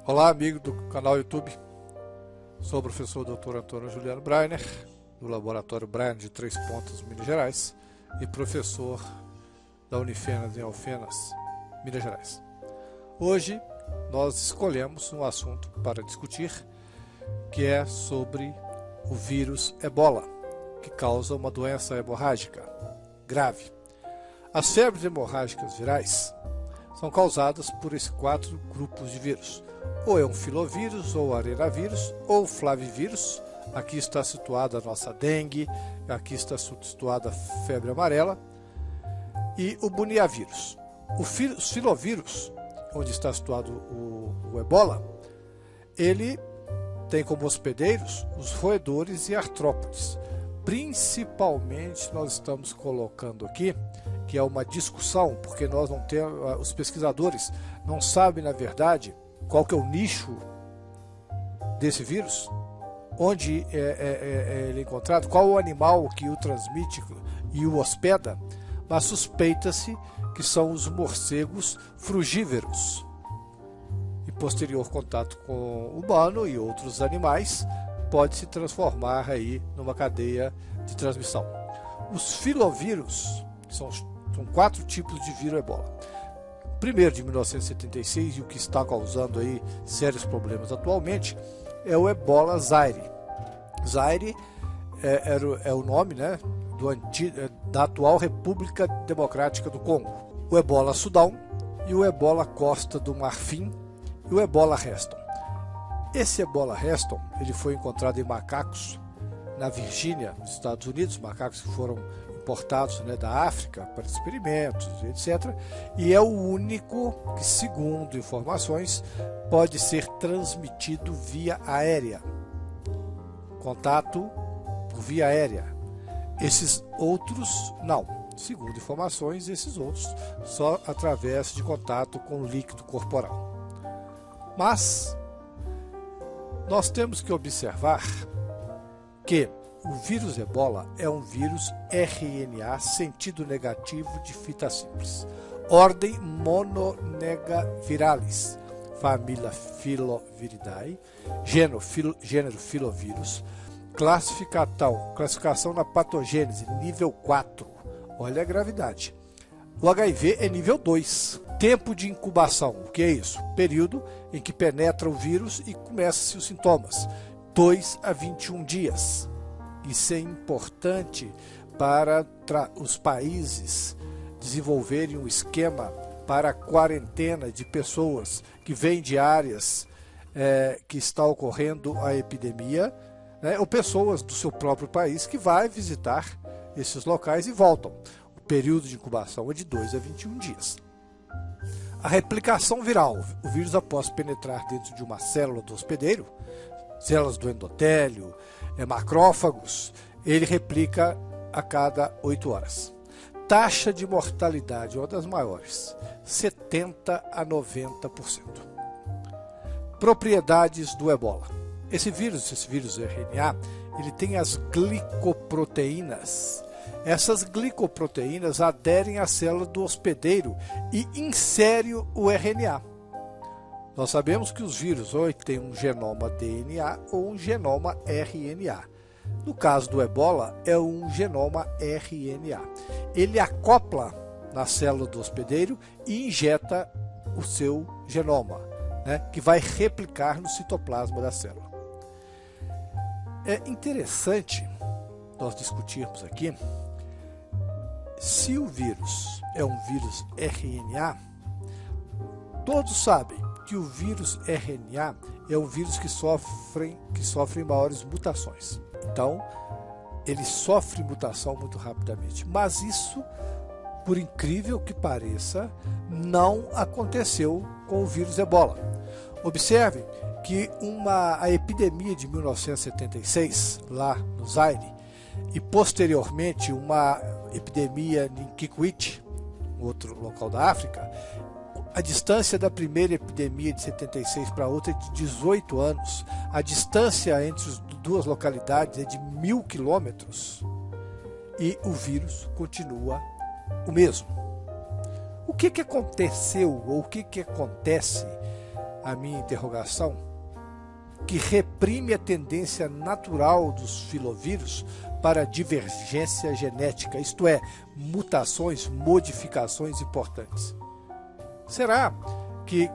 Olá, amigo do canal YouTube. Sou o professor Dr. Antônio Juliano Breiner, do Laboratório Breiner de Três Pontas, Minas Gerais, e professor da Unifenas em Alfenas, Minas Gerais. Hoje nós escolhemos um assunto para discutir, que é sobre o vírus Ebola, que causa uma doença hemorrágica grave. As febres hemorrágicas virais são causadas por esses 4 grupos de vírus. Ou é um filovírus, ou arenavírus, ou flavivírus. Aqui está situada a nossa dengue, aqui está situada a febre amarela, e o buniavírus. Os filovírus, onde está situado o ebola, ele tem como hospedeiros os roedores e artrópodes. Principalmente nós estamos colocando aqui, que é uma discussão, porque nós não temos, os pesquisadores não sabem, na verdade, qual que é o nicho desse vírus, onde ele é encontrado, qual o animal que o transmite e o hospeda, mas suspeita-se que são os morcegos frugívoros. E posterior contato com o humano e outros animais pode se transformar aí numa cadeia de transmissão. Os filovírus são 4 tipos de vírus Ebola. Primeiro, de 1976, e o que está causando aí sérios problemas atualmente, é o Ebola Zaire. Zaire é o nome, né, da atual República Democrática do Congo. O Ebola Sudão e o Ebola Costa do Marfim e o Ebola Reston. Esse Ebola Reston ele foi encontrado em macacos na Virgínia, nos Estados Unidos, macacos que foram importados, né, da África para experimentos, etc. E é o único que, segundo informações, pode ser transmitido via aérea. Contato por via aérea. Esses outros, não. Segundo informações, esses outros só através de contato com o líquido corporal. Mas nós temos que observar que o vírus Ebola é um vírus RNA sentido negativo de fita simples, ordem Mononegaviralis, família Filoviridae, gênero Filovírus, classificação na patogênese, nível 4, olha a gravidade. O HIV é nível 2. Tempo de incubação, o que é isso? Período em que penetra o vírus e começam-se os sintomas, 2 a 21 dias. Isso é importante para os países desenvolverem um esquema para a quarentena de pessoas que vêm de áreas que está ocorrendo a epidemia, né, ou pessoas do seu próprio país que vai visitar esses locais e voltam. O período de incubação é de 2 a 21 dias. A replicação viral, o vírus após penetrar dentro de uma célula do hospedeiro, células do endotélio, macrófagos, ele replica a cada 8 horas. Taxa de mortalidade, uma das maiores, 70% a 90%. Propriedades do ebola. Esse vírus RNA, ele tem as glicoproteínas. Essas glicoproteínas aderem à célula do hospedeiro e inserem o RNA. Nós sabemos que os vírus ou têm um genoma DNA ou um genoma RNA. No caso do ebola, é um genoma RNA. Ele acopla na célula do hospedeiro e injeta o seu genoma, né, que vai replicar no citoplasma da célula. É interessante nós discutirmos aqui se o vírus é um vírus RNA. Todos sabem que o vírus RNA é um vírus que sofre maiores mutações. Então, ele sofre mutação muito rapidamente. Mas isso, por incrível que pareça, não aconteceu com o vírus Ebola. Observe que a epidemia de 1976, lá no Zaire, e posteriormente uma epidemia em Kikwit, outro local da África, a distância da primeira epidemia de 76 para outra é de 18 anos. A distância entre as duas localidades é de 1.000 quilômetros. E o vírus continua o mesmo. O O que aconteceu, ou o que acontece, a minha interrogação, que reprime a tendência natural dos filovírus para divergência genética, isto é, mutações, modificações importantes? Será que,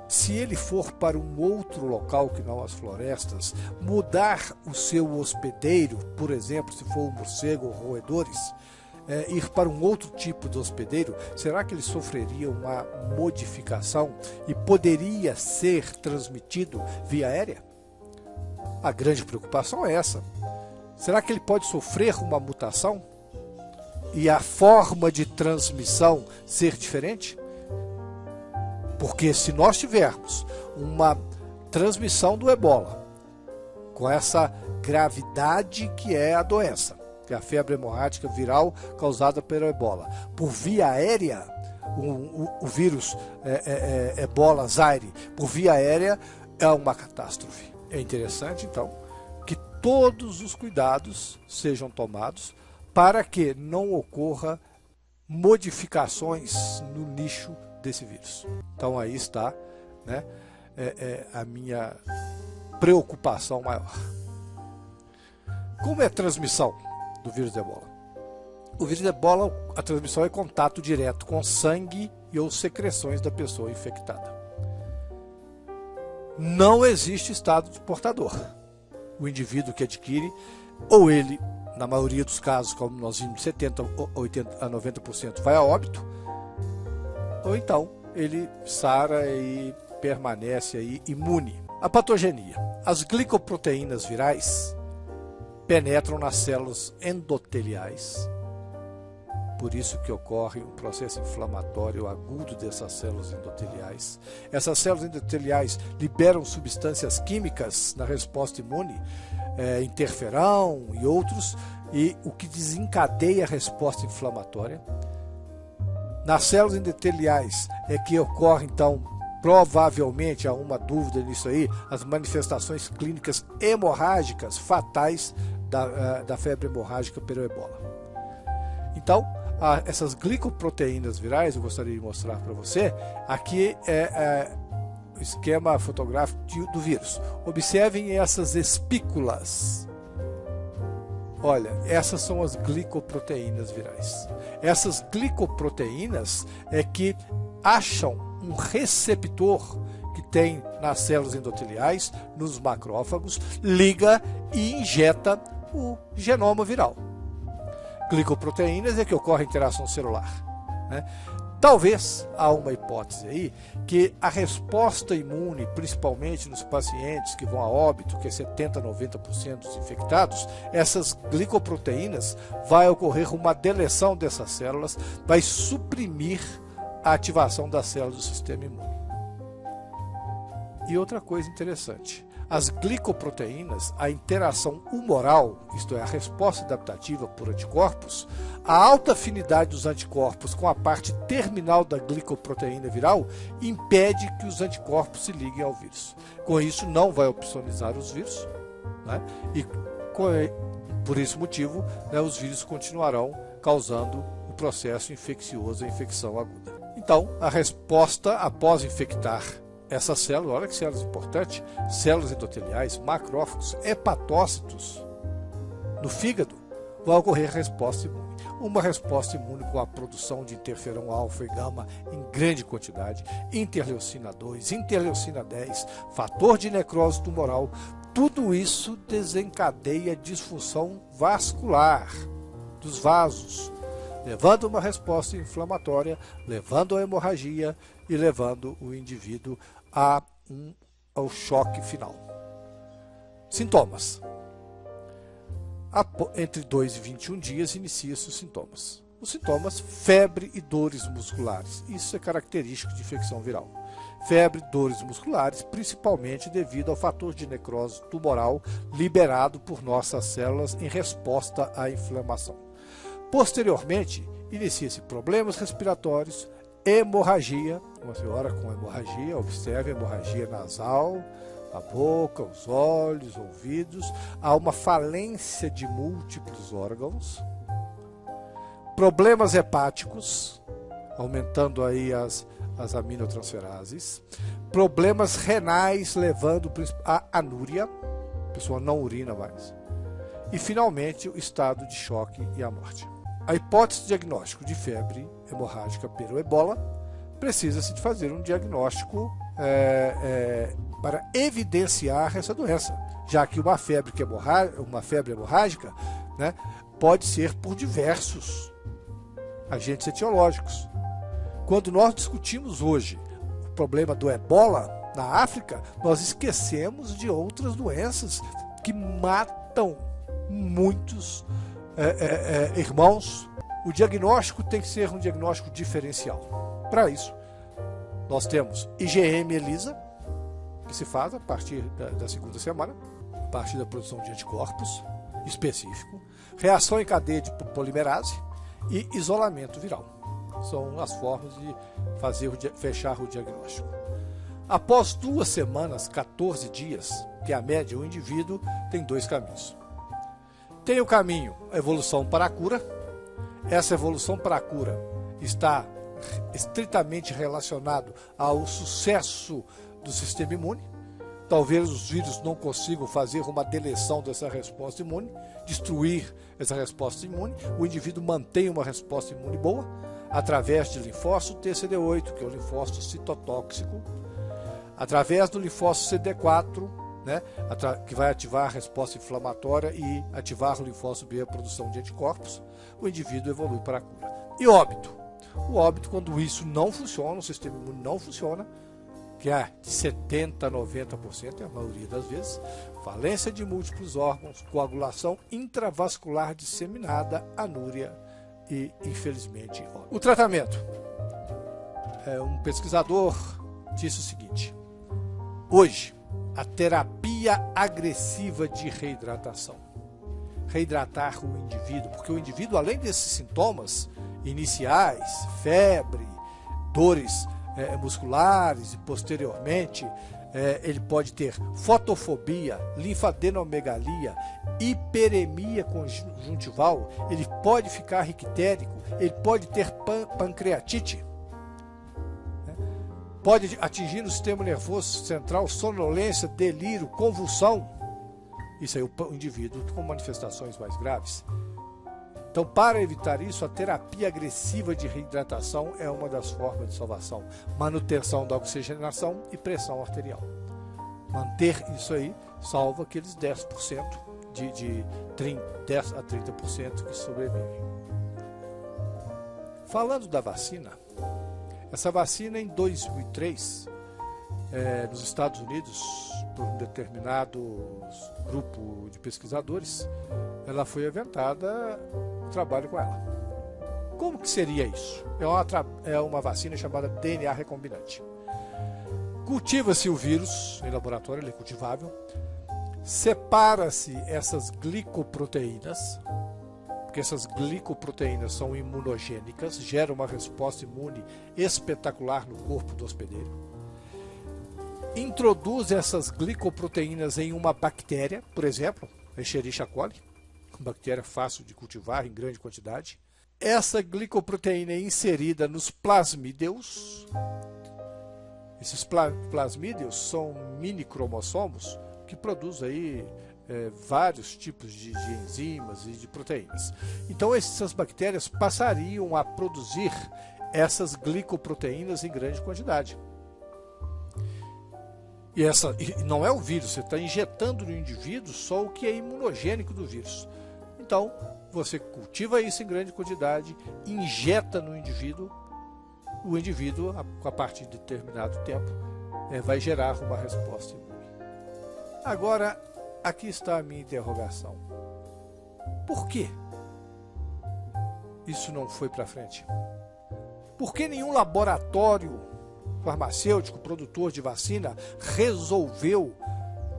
se ele for para um outro local que não as florestas, mudar o seu hospedeiro, por exemplo, se for um morcego ou roedores, ir para um outro tipo de hospedeiro, será que ele sofreria uma modificação e poderia ser transmitido via aérea? A grande preocupação é essa. Será que ele pode sofrer uma mutação e a forma de transmissão ser diferente? Porque se nós tivermos uma transmissão do ebola com essa gravidade que é a doença, que é a febre hemorrágica viral causada pelo ebola, por via aérea, o vírus ebola Zaire, por via aérea, é uma catástrofe. É interessante, então, que todos os cuidados sejam tomados para que não ocorra modificações no nicho desse vírus. Então aí está, né, a minha preocupação maior. Como é a transmissão do vírus de ebola? O vírus de ebola, a transmissão é contato direto com sangue e ou secreções da pessoa infectada. Não existe estado de portador. O indivíduo que adquire, ou ele, na maioria dos casos, como nós vimos, 70%, 80% a 90% vai a óbito, ou então ele sara e permanece aí imune. A patogenia. As glicoproteínas virais penetram nas células endoteliais. Por isso que ocorre um processo inflamatório agudo dessas células endoteliais. Essas células endoteliais liberam substâncias químicas na resposta imune, interferão e outros, e o que desencadeia a resposta inflamatória. Nas células endoteliais é que ocorre, então, provavelmente, há uma dúvida nisso aí, as manifestações clínicas hemorrágicas fatais da febre hemorrágica pelo ebola. Então, essas glicoproteínas virais, eu gostaria de mostrar para você, aqui é o esquema fotográfico do vírus. Observem essas espículas. Olha, essas são as glicoproteínas virais. Essas glicoproteínas é que acham um receptor que tem nas células endoteliais, nos macrófagos, liga e injeta o genoma viral. Glicoproteínas é que ocorre a interação celular, né? Talvez há uma hipótese aí que a resposta imune, principalmente nos pacientes que vão a óbito, que é 70% a 90% dos infectados, essas glicoproteínas, vai ocorrer uma deleção dessas células, vai suprimir a ativação das células do sistema imune. E outra coisa interessante, as glicoproteínas, a interação humoral, isto é, a resposta adaptativa por anticorpos, a alta afinidade dos anticorpos com a parte terminal da glicoproteína viral impede que os anticorpos se liguem ao vírus. Com isso, não vai opsonizar os vírus, né? E por esse motivo, né, os vírus continuarão causando o processo infeccioso, a infecção aguda. Então, a resposta após infectar essas células, olha que células importantes, células endoteliais, macrófagos, hepatócitos no fígado, vai ocorrer resposta imune. Uma resposta imune com a produção de interferão alfa e gama em grande quantidade, interleucina 2, interleucina 10, fator de necrose tumoral, tudo isso desencadeia disfunção vascular dos vasos, levando uma resposta inflamatória, levando a hemorragia e levando o indivíduo ao choque final. Sintomas. Entre 2 e 21 dias inicia-se os sintomas. Os sintomas, febre e dores musculares. Isso é característico de infecção viral. Febre e dores musculares, principalmente devido ao fator de necrose tumoral liberado por nossas células em resposta à inflamação. Posteriormente, inicia-se problemas respiratórios, hemorragia, uma senhora com hemorragia, observe a hemorragia nasal, a boca, os olhos, ouvidos, há uma falência de múltiplos órgãos, problemas hepáticos, aumentando aí as aminotransferases, problemas renais levando a anúria, a pessoa não urina mais, e finalmente o estado de choque e a morte. A hipótese de diagnóstico de febre hemorrágica pelo ebola precisa-se de fazer um diagnóstico para evidenciar essa doença, já que uma febre hemorrágica, né, pode ser por diversos agentes etiológicos. Quando nós discutimos hoje o problema do ebola na África, nós esquecemos de outras doenças que matam muitos irmãos. O diagnóstico tem que ser um diagnóstico diferencial. Para isso, nós temos IgM-ELISA, que se faz a partir da segunda semana, a partir da produção de anticorpos específico, reação em cadeia de polimerase e isolamento viral. São as formas de fechar o diagnóstico. Após 2 semanas, 14 dias, que é a média, o indivíduo tem 2 caminhos. Tem o caminho evolução para a cura. Essa evolução para a cura está estritamente relacionado ao sucesso do sistema imune. Talvez os vírus não consigam fazer uma deleção dessa resposta imune, destruir essa resposta imune. O indivíduo mantém uma resposta imune boa através de linfócito TCD8, que é o linfócito citotóxico, através do linfócito CD4, né, que vai ativar a resposta inflamatória e ativar o linfócito B, a produção de anticorpos. O indivíduo evolui para a cura. E óbito. O óbito, quando isso não funciona, o sistema imune não funciona, que é de 70% a 90%, é a maioria das vezes, falência de múltiplos órgãos, coagulação intravascular disseminada, anúria e, infelizmente, óbito. O tratamento. Um pesquisador disse o seguinte: hoje, a terapia agressiva de reidratação. Reidratar o indivíduo, porque o indivíduo, além desses sintomas iniciais, febre, dores musculares e posteriormente, ele pode ter fotofobia, linfadenomegalia, hiperemia conjuntival, ele pode ficar rictérico, ele pode ter pancreatite, pode atingir o sistema nervoso central, sonolência, delírio, convulsão. Isso aí o indivíduo com manifestações mais graves. Então, para evitar isso, a terapia agressiva de reidratação é uma das formas de salvação. Manutenção da oxigenação e pressão arterial. Manter isso aí salva aqueles 10% de 10 a 30% que sobrevivem. Falando da vacina, essa vacina em 2003, nos Estados Unidos, por um determinado grupo de pesquisadores, ela foi aventada o trabalho com ela. Como que seria isso? É uma vacina chamada DNA recombinante. Cultiva-se o vírus em laboratório, ele é cultivável, separa-se essas glicoproteínas, porque essas glicoproteínas são imunogênicas, geram uma resposta imune espetacular no corpo do hospedeiro. Introduz essas glicoproteínas em uma bactéria, por exemplo, Escherichia coli, uma bactéria fácil de cultivar em grande quantidade. Essa glicoproteína é inserida nos plasmídeos. Esses plasmídeos são mini cromossomos que produzem aí vários tipos de enzimas e de proteínas. Então essas bactérias passariam a produzir essas glicoproteínas em grande quantidade. E não é o vírus, você está injetando no indivíduo só o que é imunogênico do vírus. Então, você cultiva isso em grande quantidade, injeta no indivíduo, o indivíduo, a partir de determinado tempo, vai gerar uma resposta imune. Agora, aqui está a minha interrogação. Por que isso não foi para frente? Por que nenhum laboratório farmacêutico, produtor de vacina, resolveu,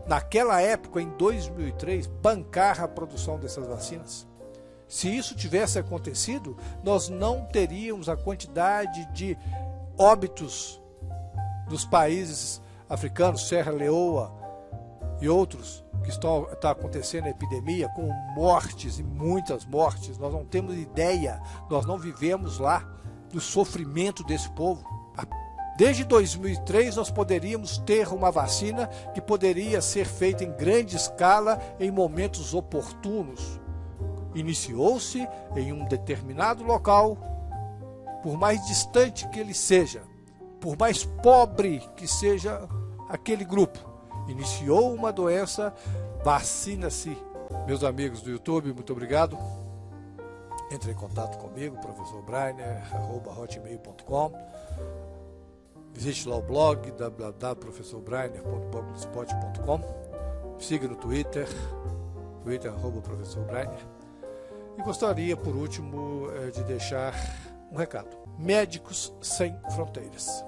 naquela época, em 2003, bancar a produção dessas vacinas? Se isso tivesse acontecido, nós não teríamos a quantidade de óbitos dos países africanos, Serra Leoa e outros, que está acontecendo a epidemia, com mortes e muitas mortes. Nós não temos ideia, nós não vivemos lá. do sofrimento desse povo. Desde 2003 nós poderíamos ter uma vacina que poderia ser feita em grande escala em momentos oportunos. Iniciou-se em um determinado local, por mais distante que ele seja, por mais pobre que seja aquele grupo. Iniciou uma doença, vacina-se. Meus amigos do YouTube, muito obrigado. Entre em contato comigo, professorbrainer@hotmail.com. Visite lá o blog www.professorbrainer.blogspot.com. Siga no Twitter, @professorbrainer. E gostaria, por último, de deixar um recado. Médicos Sem Fronteiras.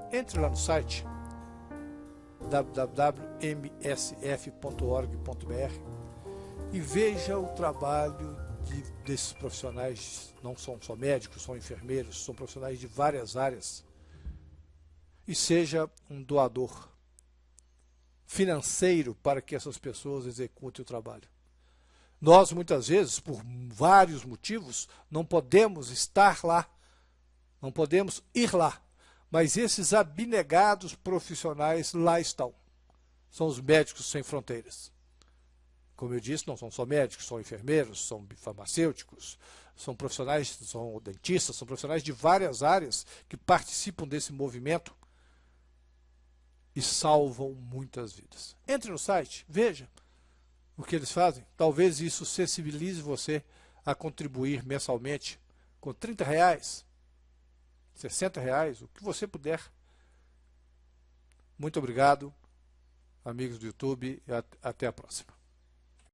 Entre lá no site www.msf.org.br e veja o trabalho desses profissionais. Não são só médicos, são enfermeiros, são profissionais de várias áreas. E seja um doador financeiro para que essas pessoas executem o trabalho. Nós, muitas vezes, por vários motivos, não podemos estar lá, não podemos ir lá, mas esses abnegados profissionais lá estão. São os Médicos Sem Fronteiras. Como eu disse, não são só médicos, são enfermeiros, são farmacêuticos, são profissionais, são dentistas, são profissionais de várias áreas que participam desse movimento e salvam muitas vidas. Entre no site, veja o que eles fazem. Talvez isso sensibilize você a contribuir mensalmente com R$30, R$60, o que você puder. Muito obrigado, amigos do YouTube, e até a próxima.